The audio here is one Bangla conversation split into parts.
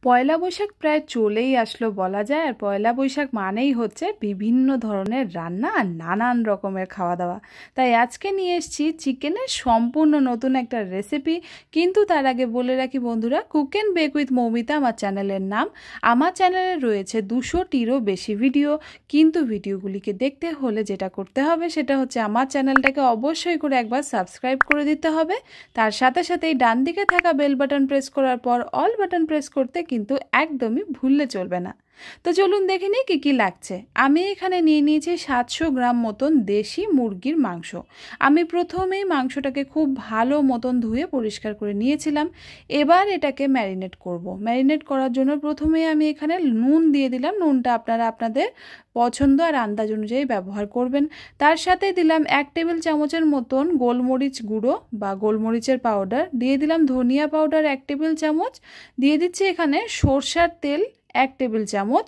পয়লা বৈশাখ প্রায় চলেই আসলো বলা যায়। আর পয়লা বৈশাখ মানেই হচ্ছে বিভিন্ন ধরনের রান্না আর নানান রকমের খাওয়া দাওয়া। তাই আজকে নিয়ে এসেছি চিকেনের সম্পূর্ণ নতুন একটা রেসিপি। কিন্তু তার আগে বলে রাখি বন্ধুরা, cook and bake with Moumita আমার চ্যানেলের নাম। আমার চ্যানেলে রয়েছে 200টিরও বেশি ভিডিও। কিন্তু ভিডিওগুলিকে দেখতে হলে যেটা করতে হবে সেটা হচ্ছে আমার চ্যানেলটাকে অবশ্যই করে একবার সাবস্ক্রাইব করে দিতে হবে। তার সাথে সাথেই ডান দিকে থাকা বেল বাটন প্রেস করার পর অল বাটন প্রেস করতে কিন্তু একদমই ভুললে চলবে না। তো চলুন দেখে নিই কী কী লাগছে। আমি এখানে নিয়ে নিয়েছি 700 গ্রাম মতন দেশি মুরগির মাংস। আমি প্রথমেই মাংসটাকে খুব ভালো মতন ধুয়ে পরিষ্কার করে নিয়েছিলাম। এবার এটাকে ম্যারিনেট করব। ম্যারিনেট করার জন্য প্রথমেই আমি এখানে নুন দিয়ে দিলাম। নুনটা আপনারা আপনাদের পছন্দ আর আন্দাজ অনুযায়ী ব্যবহার করবেন। তার সাথে দিলাম 1 টেবিল চামচের মতন গোলমরিচ গুঁড়ো বা গোলমরিচের পাউডার, দিয়ে দিলাম ধনিয়া পাউডার 1 টেবিল চামচ, দিয়ে দিচ্ছি এখানে সরষের তেল 1 টেবিল চামচ,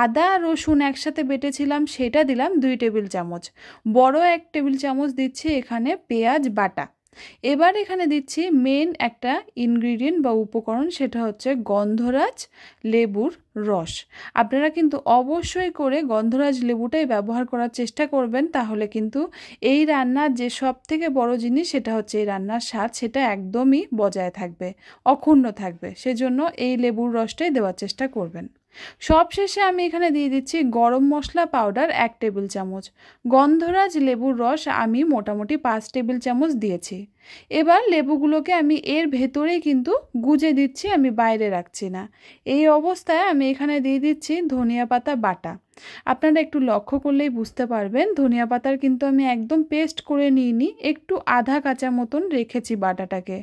আদা রসুন একসাথে বেটেছিলাম সেটা দিলাম 2 টেবিল চামচ, বড় 1 টেবিল চামচ দিচ্ছি এখানে পেঁয়াজ বাটা। এবার এখানে দিচ্ছি মেন একটা ইনগ্রিডিয়েন্ট বা উপকরণ, সেটা হচ্ছে গন্ধরাজ লেবুর রস। আপনারা কিন্তু অবশ্যই করে গন্ধরাজ লেবুটাই ব্যবহার করার চেষ্টা করবেন, তাহলে কিন্তু এই রান্নার যে সব থেকে বড় জিনিস সেটা হচ্ছে এই রান্নার স্বাদ, সেটা একদমই বজায় থাকবে, অক্ষুণ্ণ থাকবে। সেজন্য এই লেবুর রসটাই দেওয়ার চেষ্টা করবেন। সবশেষে আমি এখানে দিয়ে দিচ্ছি গরম মশলা পাউডার 1 টেবিল চামচ। গন্ধরাজ লেবুর রস আমি মোটামুটি 5 টেবিল চামচ দিয়েছি। এবার লেবুগুলোকে আমি এর ভেতরেই কিন্তু গুজে দিচ্ছি, আমি বাইরে রাখছি না। এই অবস্থায় আমি এখানে দিয়ে দিচ্ছি ধনিয়া পাতা বাটা। আপনারা একটু লক্ষ্য করলেই বুঝতে পারবেন ধনিয়া পাতার কিন্তু আমি একদম পেস্ট করে নিইনি, একটু আধা কাঁচা মতন রেখেছি বাটাটাকে।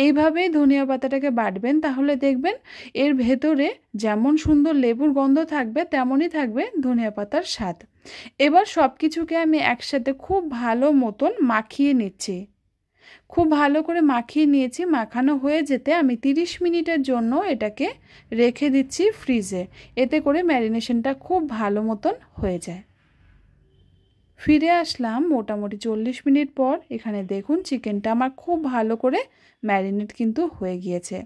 এইভাবেই ধনিয়া পাতাটাকে বাটবেন, তাহলে দেখবেন এর ভেতরে যেমন সুন্দর লেবুর গন্ধ থাকবে তেমনই থাকবে ধনিয়া পাতার স্বাদ। এবার সব কিছুকে আমি একসাথে খুব ভালো মতন মাখিয়ে নিচ্ছি। খুব ভালো করে মাখিয়ে নিয়েছি। মাখানো হয়ে যেতে আমি 30 মিনিটের জন্য এটাকে রেখে দিচ্ছি ফ্রিজে, এতে করে ম্যারিনেশনটা খুব ভালো মতন হয়ে যায়। ফিরে আসলাম মোটামুটি 40 মিনিট পর। এখানে দেখুন চিকেনটা আমার খুব ভালো করে ম্যারিনেট কিন্তু হয়ে গিয়েছে।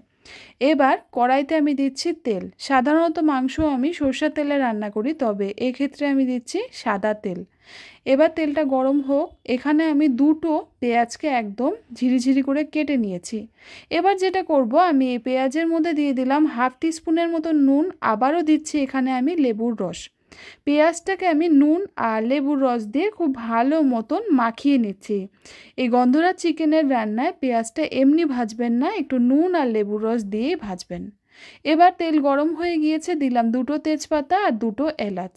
এবার কড়াইতে আমি দিচ্ছি তেল। সাধারণত মাংস আমি সরষের তেলে রান্না করি, তবে এক্ষেত্রে আমি দিচ্ছি সাদা তেল। এবার তেলটা গরম হোক। এখানে আমি 2টো পেঁয়াজকে একদম ঝিরিঝিরি করে কেটে নিয়েছি। এবার যেটা করব, আমি এই পেঁয়াজের মধ্যে দিয়ে দিলাম 1/2 টিস্পুনের মতো নুন, আবারও দিচ্ছি এখানে আমি লেবুর রস। পেঁয়াজটাকে আমি নুন আর লেবুর রস দিয়ে খুব ভালো মতন মাখিয়ে নিচ্ছি। এই গন্ধরাজ চিকেনের রান্নায় পেঁয়াজটা এমনি ভাজবেন না, একটু নুন আর লেবুর রস দিয়েই ভাজবেন। এবার তেল গরম হয়ে গিয়েছে, দিলাম 2টো তেজপাতা আর 2টো এলাচ।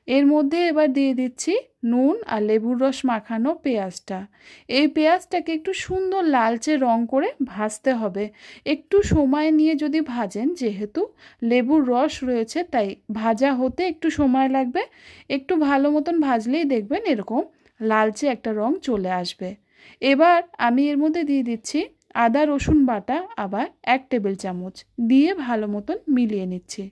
এর মধ্যে এবার দিয়ে দিচ্ছি নুন আর লেবুর রস মাখানো পেঁয়াজটা। এই পেঁয়াজটাকে একটু সুন্দর লালচে রং করে ভাজতে হবে। একটু সময় নিয়ে যদি ভাজেন, যেহেতু লেবুর রস রয়েছে তাই ভাজা হতে একটু সময় লাগবে। একটু ভালো মতন ভাজলেই দেখবেন এরকম লালচে একটা রং চলে আসবে। এবার আমি এর মধ্যে দিয়ে দিচ্ছি আদা রসুন বাটা, আবার 1 টেবিল চামচ দিয়ে ভালো মতন মিলিয়ে নিচ্ছি।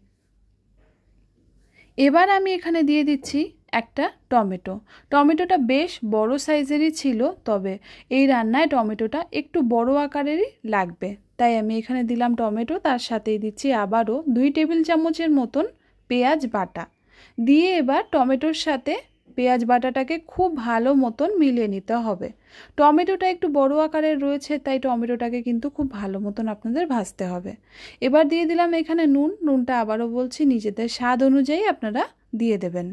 এবার আমি এখানে দিয়ে দিচ্ছি একটা টমেটো। টমেটোটা বেশ বড় সাইজেরই ছিল, তবে এই রান্নায় টমেটোটা একটু বড় আকারেরই লাগবে, তাই আমি এখানে দিলাম টমেটো। তার সাথেই দিচ্ছি আবারও 2 টেবিল চামচের মতন পেঁয়াজ বাটা দিয়ে এবার টমেটোর সাথে পেঁয়াজ বাটাটাকে খুব ভালো মতন মিলিয়ে নিতে হবে। টমেটোটা একটু বড় আকারের রয়েছে, তাই টমেটোটাকে কিন্তু খুব ভালো মতন আপনাদের ভাজতে হবে। এবার দিয়ে দিলাম এখানে নুন। নুনটা আবারও বলছি নিজেদের স্বাদ অনুযায়ী আপনারা দিয়ে দেবেন।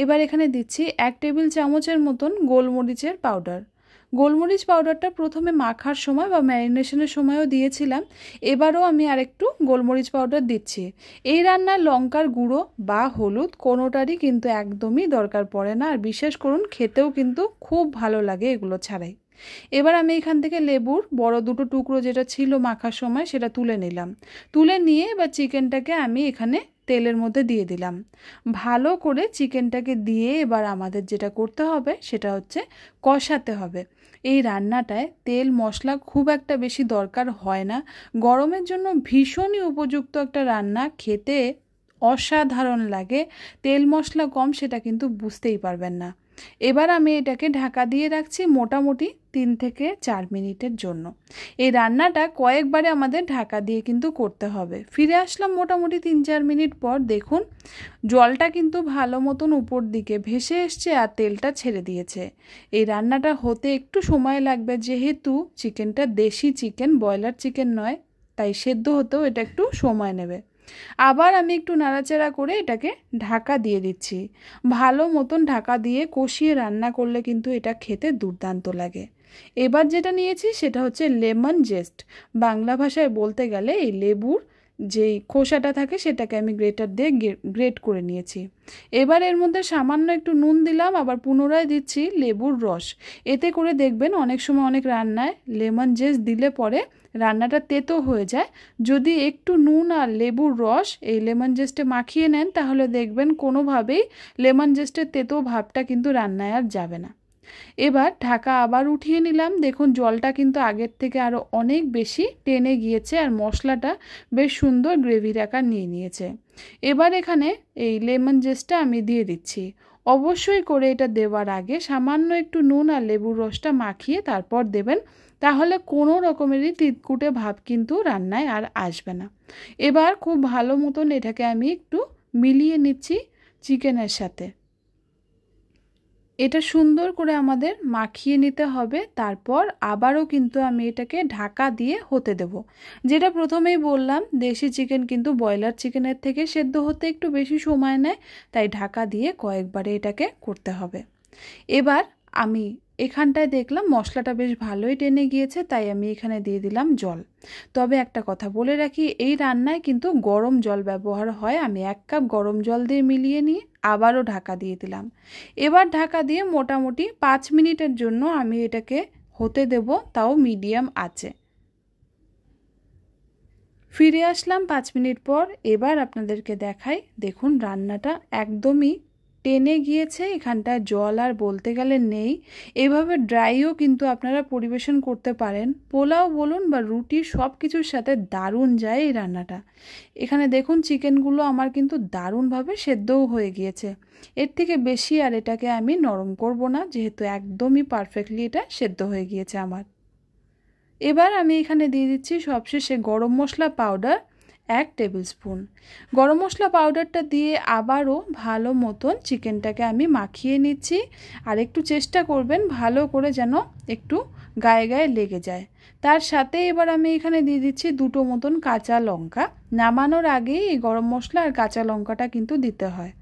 এবার এখানে দিচ্ছি 1 টেবিল চামচের মতন গোলমরিচের পাউডার। গোলমরিচ পাউডারটা প্রথমে মাখার সময় বা ম্যারিনেশনের সময়ও দিয়েছিলাম, এবারও আমি আরেকটু গোলমরিচ পাউডার দিচ্ছি। এই রান্নার লঙ্কার গুঁড়ো বা হলুদ কোনোটারই কিন্তু একদমই দরকার পড়ে না, আর বিশ্বাস করুন খেতেও কিন্তু খুব ভালো লাগে এগুলো ছাড়াই। এবার আমি এখান থেকে লেবুর বড় 2টো টুকরো যেটা ছিল মাখার সময় সেটা তুলে নিলাম। তুলে নিয়ে এবার চিকেনটাকে আমি এখানে তেলের মধ্যে দিয়ে দিলাম। ভালো করে চিকেনটাকে দিয়ে এবার আমাদের যেটা করতে হবে সেটা হচ্ছে কষাতে হবে। এই রান্নাটায় তেল মশলা খুব একটা বেশি দরকার হয় না। গরমের জন্য ভীষণই উপযুক্ত একটা রান্না, খেতে অসাধারণ লাগে। তেল মশলা কম সেটা কিন্তু বুঝতেই পারবেন না। এবার আমি এটাকে ঢাকা দিয়ে রাখছি মোটামুটি 3 থেকে 4 মিনিটের জন্য। এই রান্নাটা কয়েকবারে আমাদের ঢাকা দিয়ে কিন্তু করতে হবে। ফিরে আসলাম মোটামুটি 3-4 মিনিট পর। দেখুন জলটা কিন্তু ভালো মতন উপর দিকে ভেসে এসছে আর তেলটা ছেড়ে দিয়েছে। এই রান্নাটা হতে একটু সময় লাগবে, যেহেতু চিকেনটা দেশি চিকেন, ব্রয়লার চিকেন নয়, তাই সেদ্ধ হতেও এটা একটু সময় নেবে। আবার আমি একটু নাড়াচাড়া করে এটাকে ঢাকা দিয়ে দিচ্ছি। ভালো মতন ঢাকা দিয়ে কষিয়ে রান্না করলে কিন্তু এটা খেতে দুর্দান্ত লাগে। এবার যেটা নিয়েছি সেটা হচ্ছে লেমন জেস্ট। বাংলা ভাষায় বলতে গেলে এই লেবুর যেই খোসাটা থাকে সেটাকে আমি গ্রেটার দিয়ে গ্রেট করে নিয়েছি। এবার এর মধ্যে সামান্য একটু নুন দিলাম, আবার পুনরায় দিচ্ছি লেবুর রস। এতে করে দেখবেন অনেক সময় অনেক রান্নায় লেমন জেস্ট দিলে পরে রান্নাটা তেতো হয়ে যায়। যদি একটু নুন আর লেবুর রস এই লেমন জেস্টে মাখিয়ে নেন তাহলে দেখবেন কোনোভাবেই লেমন জেস্টের তেতো ভাবটা কিন্তু রান্নায় আর যাবে না। এবার ঢাকা আবার উঠিয়ে নিলাম। দেখুন জলটা কিন্তু আগের থেকে আরও অনেক বেশি টেনে গিয়েছে আর মশলাটা বেশ সুন্দর গ্রেভির আকার নিয়ে নিয়েছে। এবার এখানে এই লেমন জেস্টটা আমি দিয়ে দিচ্ছি। অবশ্যই করে এটা দেওয়ার আগে সামান্য একটু নুন আর লেবুর রসটা মাখিয়ে তারপর দেবেন, তাহলে কোনো রকমেরই তিতকুটে ভাব কিন্তু রান্নায় আর আসবে না। এবার খুব ভালো মতন এটাকে আমি একটু মিলিয়ে নিচ্ছি চিকেনের সাথে। এটা সুন্দর করে আমাদের মাখিয়ে নিতে হবে। তারপর আবারও কিন্তু আমি এটাকে ঢাকা দিয়ে হতে দেব। যেটা প্রথমেই বললাম, দেশি চিকেন কিন্তু ব্রয়লার চিকেনের থেকে সেদ্ধ হতে একটু বেশি সময় নেয়, তাই ঢাকা দিয়ে কয়েকবারে এটাকে করতে হবে। এবার আমি এখানটায় দেখলাম মশলাটা বেশ ভালোই টেনে গিয়েছে, তাই আমি এখানে দিয়ে দিলাম জল। তবে একটা কথা বলে রাখি, এই রান্নায় কিন্তু গরম জল ব্যবহার হয়। আমি 1 কাপ গরম জল দিয়ে মিলিয়ে নিয়ে আবারও ঢাকা দিয়ে দিলাম। এবার ঢাকা দিয়ে মোটামুটি 5 মিনিটের জন্য আমি এটাকে হতে দেব, তাও মিডিয়াম আঁচে। ফিরে আসলাম 5 মিনিট পর। এবার আপনাদেরকে দেখাই। দেখুন রান্নাটা একদমই টেনে গিয়েছে, এখানটায় জল আর বলতে গেলে নেই। এইভাবে ড্রাইও কিন্তু আপনারা পরিবেশন করতে পারেন, পোলাও বলুন বা রুটি, সব কিছুর সাথে দারুণ যায় এই রান্নাটা। এখানে দেখুন চিকেনগুলো আমার কিন্তু দারুণভাবে সেদ্ধও হয়ে গিয়েছে। এর থেকে বেশি আর এটাকে আমি নরম করব না, যেহেতু একদমই পারফেক্টলি এটা সেদ্ধ হয়ে গিয়েছে আমার। এবার আমি এখানে দিয়ে দিচ্ছি সবশেষে গরম মশলা পাউডার 1 টেবিল স্পুন। গরম মশলা পাউডারটা দিয়ে আবারও ভালো মতন চিকেনটাকে আমি মাখিয়ে নিচ্ছি। আর একটু চেষ্টা করবেন ভালো করে যেন একটু গায়ে গায়ে লেগে যায়। তার সাথে এবার আমি এখানে দিয়ে দিচ্ছি 2টো মতন কাঁচা লঙ্কা। নামানোর আগেই এই গরম মশলা আর কাঁচা লঙ্কাটা কিন্তু দিতে হয়।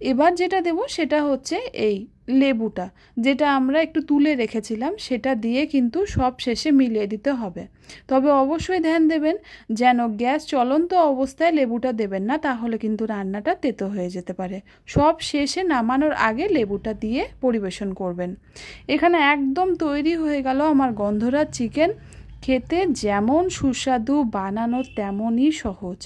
এবার যেটা দেব সেটা হচ্ছে এই লেবুটা, যেটা আমরা একটু তুলে রেখেছিলাম, সেটা দিয়ে কিন্তু সব শেষে মিলিয়ে দিতে হবে। তবে অবশ্যই ধ্যান দেবেন যেন গ্যাস চলন্ত অবস্থায় লেবুটা দেবেন না, তাহলে কিন্তু রান্নাটা তেতো হয়ে যেতে পারে। সব শেষে নামানোর আগে লেবুটা দিয়ে পরিবেশন করবেন। এখানে একদম তৈরি হয়ে গেল আমার গন্ধরাজ চিকেন। খেতে যেমন সুস্বাদু, বানানো তেমনই সহজ।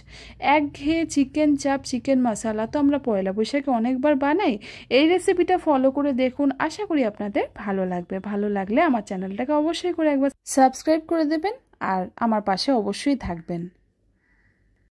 একঘেয়ে চিকেন চাপ, চিকেন মশলা তো আমরা পয়লা বৈশাখে অনেকবার বানাই। এই রেসিপিটা ফলো করে দেখুন, আশা করি আপনাদের ভালো লাগবে। ভালো লাগলে আমার চ্যানেলটাকে অবশ্যই করে একবার সাবস্ক্রাইব করে দেবেন আর আমার পাশে অবশ্যই থাকবেন।